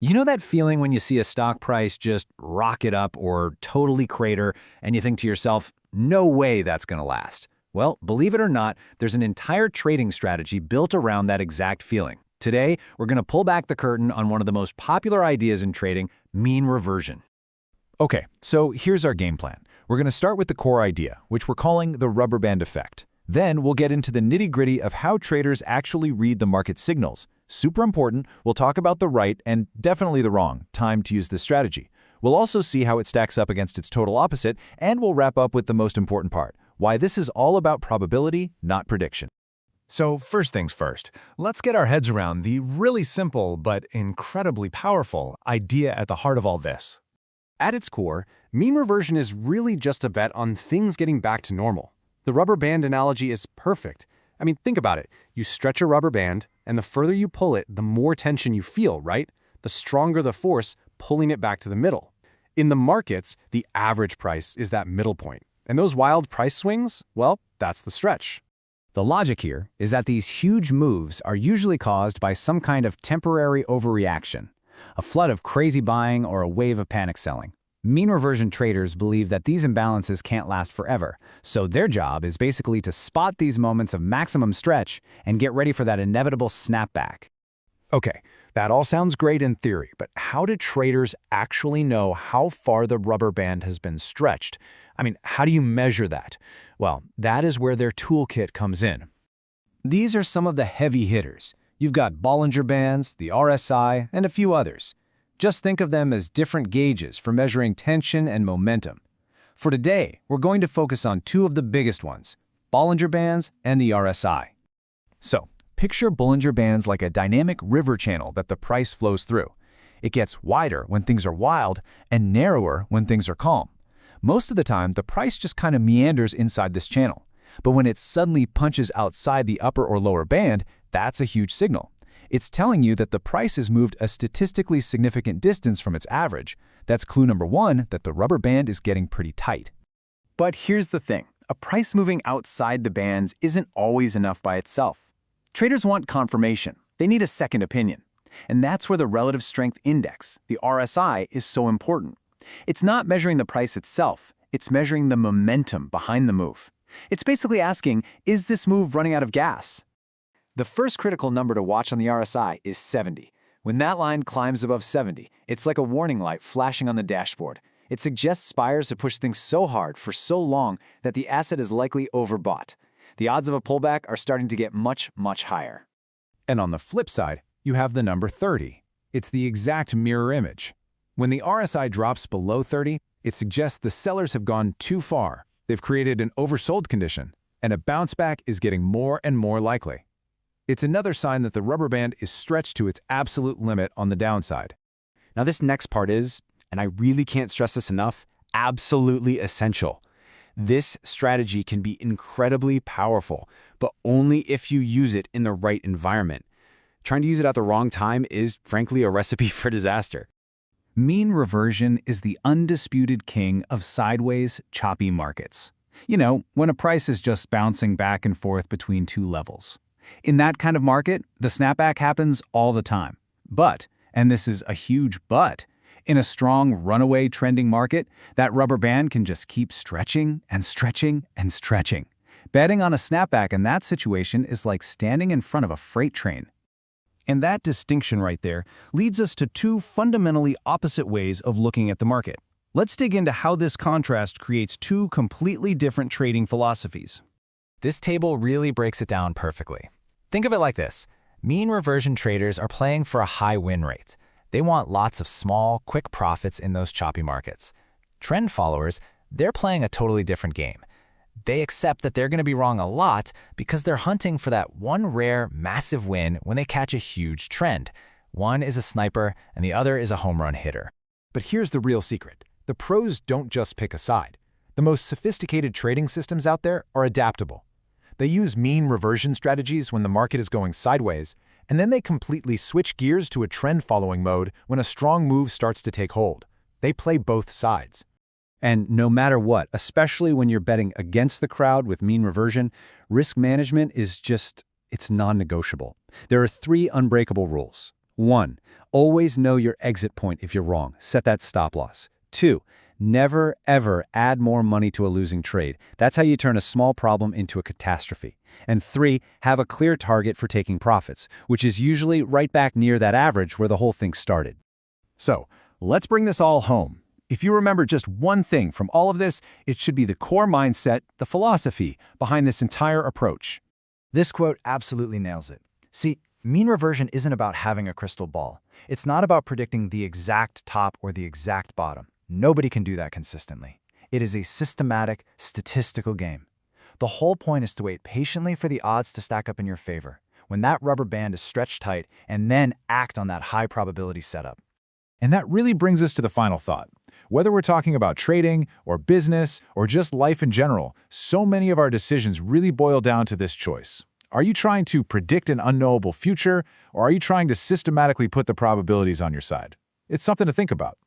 You know that feeling when you see a stock price just rocket up or totally crater, and you think to yourself, no way that's going to last? Well, believe it or not, there's an entire trading strategy built around that exact feeling. Today, we're going to pull back the curtain on one of the most popular ideas in trading, mean reversion. Okay, so here's our game plan. We're going to start with the core idea, which we're calling the rubber band effect. Then we'll get into the nitty-gritty of how traders actually read the market signals. Super important, we'll talk about the right and definitely the wrong time to use this strategy. We'll also see how it stacks up against its total opposite, and we'll wrap up with the most important part, why this is all about probability, not prediction. So first things first, let's get our heads around the really simple but incredibly powerful idea at the heart of all this. At its core, mean reversion is really just a bet on things getting back to normal. The rubber band analogy is perfect. I mean, think about it. You stretch a rubber band, and the further you pull it, the more tension you feel, right? The stronger the force pulling it back to the middle. In the markets, the average price is that middle point. And those wild price swings, well, that's the stretch. The logic here is that these huge moves are usually caused by some kind of temporary overreaction, a flood of crazy buying or a wave of panic selling. Mean reversion traders believe that these imbalances can't last forever, so their job is basically to spot these moments of maximum stretch and get ready for that inevitable snapback. Okay, that all sounds great in theory, but how do traders actually know how far the rubber band has been stretched? I mean, how do you measure that? Well, that is where their toolkit comes in. These are some of the heavy hitters. You've got Bollinger Bands, the RSI, and a few others. Just think of them as different gauges for measuring tension and momentum. For today, we're going to focus on two of the biggest ones, Bollinger Bands and the RSI. So, picture Bollinger Bands like a dynamic river channel that the price flows through. It gets wider when things are wild and narrower when things are calm. Most of the time, the price just kind of meanders inside this channel. But when it suddenly punches outside the upper or lower band, that's a huge signal. It's telling you that the price has moved a statistically significant distance from its average. That's clue number one, that the rubber band is getting pretty tight. But here's the thing. A price moving outside the bands isn't always enough by itself. Traders want confirmation. They need a second opinion. And that's where the relative strength index, the RSI, is so important. It's not measuring the price itself. It's measuring the momentum behind the move. It's basically asking, is this move running out of gas? The first critical number to watch on the RSI is 70. When that line climbs above 70, it's like a warning light flashing on the dashboard. It suggests buyers have pushed things so hard for so long that the asset is likely overbought. The odds of a pullback are starting to get much, much higher. And on the flip side, you have the number 30. It's the exact mirror image. When the RSI drops below 30, it suggests the sellers have gone too far. They've created an oversold condition, and a bounce back is getting more and more likely. It's another sign that the rubber band is stretched to its absolute limit on the downside. Now this next part is, and I really can't stress this enough, absolutely essential. This strategy can be incredibly powerful, but only if you use it in the right environment. Trying to use it at the wrong time is, frankly, a recipe for disaster. Mean reversion is the undisputed king of sideways, choppy markets. You know, when a price is just bouncing back and forth between two levels. In that kind of market, the snapback happens all the time. But, and this is a huge but, in a strong runaway trending market, that rubber band can just keep stretching and stretching and stretching. Betting on a snapback in that situation is like standing in front of a freight train. And that distinction right there leads us to two fundamentally opposite ways of looking at the market. Let's dig into how this contrast creates two completely different trading philosophies. This table really breaks it down perfectly. Think of it like this. Mean reversion traders are playing for a high win rate. They want lots of small, quick profits in those choppy markets. Trend followers, they're playing a totally different game. They accept that they're going to be wrong a lot because they're hunting for that one rare, massive win when they catch a huge trend. One is a sniper and the other is a home run hitter. But here's the real secret. The pros don't just pick a side. The most sophisticated trading systems out there are adaptable. They use mean reversion strategies when the market is going sideways, and then they completely switch gears to a trend-following mode when a strong move starts to take hold. They play both sides. And no matter what, especially when you're betting against the crowd with mean reversion, risk management is just, it's non-negotiable. There are three unbreakable rules. 1. Always know your exit point if you're wrong. Set that stop loss. 2. Never, ever add more money to a losing trade. That's how you turn a small problem into a catastrophe. And 3. Have a clear target for taking profits, which is usually right back near that average where the whole thing started. So, let's bring this all home. If you remember just one thing from all of this, it should be the core mindset, the philosophy behind this entire approach. This quote absolutely nails it. See, mean reversion isn't about having a crystal ball. It's not about predicting the exact top or the exact bottom. Nobody can do that consistently. It is a systematic, statistical game. The whole point is to wait patiently for the odds to stack up in your favor, when that rubber band is stretched tight, and then act on that high probability setup. And that really brings us to the final thought. Whether we're talking about trading, or business, or just life in general, so many of our decisions really boil down to this choice. Are you trying to predict an unknowable future, or are you trying to systematically put the probabilities on your side? It's something to think about.